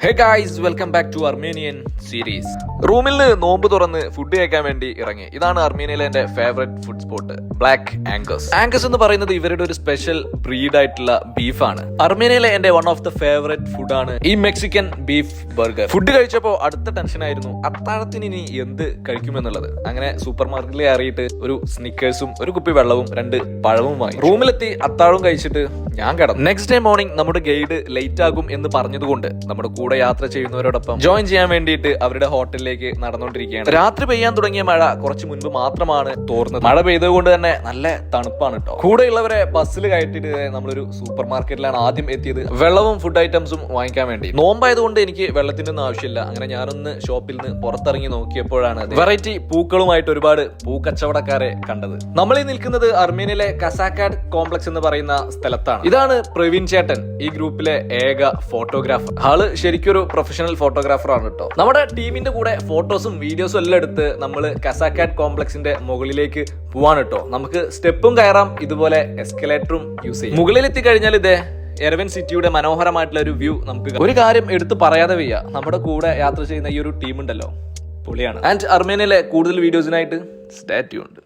Hey guys, welcome back to Armenian series. റൂമിൽ നിന്ന് നോമ്പ് തുറന്ന് ഫുഡ് കഴിക്കാൻ വേണ്ടി ഇറങ്ങി. ഇതാണ് അർമേനിയയിലെ എന്റെ favourite food spot, black Angus. Angus എന്ന് പറയുന്നത് ഇവരുടെ ഒരു സ്പെഷ്യൽ ബ്രീഡ് ആയിട്ടുള്ള ബീഫാണ്. അർമേനിയയിലെ എന്റെ വൺ ഓഫ് ദ ഫേവറേറ്റ് ഫുഡാണ് ഈ മെക്സിക്കൻ ബീഫ് ബർഗർ. ഫുഡ് കഴിച്ചപ്പോ അടുത്ത ടെൻഷൻ ആയിരുന്നു അത്താഴത്തിന് ഇനി എന്ത് കഴിക്കുമെന്നുള്ളത്. അങ്ങനെ സൂപ്പർ മാർക്കറ്റിൽ കയറിയിട്ട് ഒരു സ്നിക്കേഴ്സും ഒരു കുപ്പി വെള്ളവും 2 പഴവും വാങ്ങി. റൂമിലെത്തി അത്താഴവും കഴിച്ചിട്ട് ഞാൻ കിടന്നു. നെക്സ്റ്റ് ഡേ മോർണിംഗ് നമ്മുടെ ഗൈഡ് ലേറ്റ് ആകും എന്ന് പറഞ്ഞതുകൊണ്ട് നമ്മുടെ കൂടെ യാത്ര ചെയ്യുന്നവരോടൊപ്പം ജോയിൻ ചെയ്യാൻ വേണ്ടിയിട്ട് അവരുടെ ഹോട്ടലിലേക്ക് നടന്നുകൊണ്ടിരിക്കുകയാണ്. രാത്രി പെയ്യാൻ തുടങ്ങിയ മഴ കുറച്ച് മുൻപ് മാത്രമാണ് തോർന്നത്. മഴ പെയ്തതുകൊണ്ട് തന്നെ നല്ല തണുപ്പാണ് കേട്ടോ. കൂടെയുള്ളവരെ ബസ്സിൽ കയറ്റിട്ട് നമ്മളൊരു സൂപ്പർ മാർക്കറ്റിലാണ് ആദ്യം എത്തിയത്, വെള്ളവും ഫുഡ് ഐറ്റംസും വാങ്ങിക്കാൻ വേണ്ടി. നോമ്പായതുകൊണ്ട് എനിക്ക് വെള്ളത്തിന്റെ ഒന്നും ആവശ്യമില്ല. അങ്ങനെ ഞാനൊന്ന് ഷോപ്പിൽ നിന്ന് പുറത്തിറങ്ങി നോക്കിയപ്പോഴാണ് വെറൈറ്റി പൂക്കളുമായിട്ട് ഒരുപാട് പൂക്കച്ചവടക്കാരെ കണ്ടത്. നമ്മൾ ഈ നിൽക്കുന്നത് അർമേനിയയിലെ കസാക്കാഡ് കോംപ്ലക്സ് എന്ന് പറയുന്ന സ്ഥലത്താണ്. ഇതാണ് പ്രവീൺ ചേട്ടൻ, ഈ ഗ്രൂപ്പിലെ ഏക ഫോട്ടോഗ്രാഫർ. ആള് ശരിക്കും ഒരു പ്രൊഫഷണൽ ഫോട്ടോഗ്രാഫർ ആണ് കേട്ടോ. നമ്മുടെ ടീമിന്റെ കൂടെ ഫോട്ടോസും വീഡിയോസും എല്ലാം എടുത്ത് നമ്മൾ കസാക്കാഡ് കോംപ്ലക്സിന്റെ മുകളിലേക്ക് പോവാണ് കേട്ടോ. നമുക്ക് സ്റ്റെപ്പും കയറാം, ഇതുപോലെ എസ്കലേറ്ററും യൂസ് ചെയ്യും. മുകളിലെത്തി കഴിഞ്ഞാൽ ഇതേ എരവൻ സിറ്റിയുടെ മനോഹരമായിട്ടുള്ള ഒരു വ്യൂ നമുക്ക്. ഒരു കാര്യം എടുത്ത് പറയാതെ വയ്യ, നമ്മുടെ കൂടെ യാത്ര ചെയ്യുന്ന ഈ ഒരു ടീം ഉണ്ടല്ലോ, പൊളിയാണ്. ആൻഡ് അർമേനിയയിലെ കൂടുതൽ വീഡിയോസിനായിട്ട് സ്റ്റേ ട്യൂൺഡ്.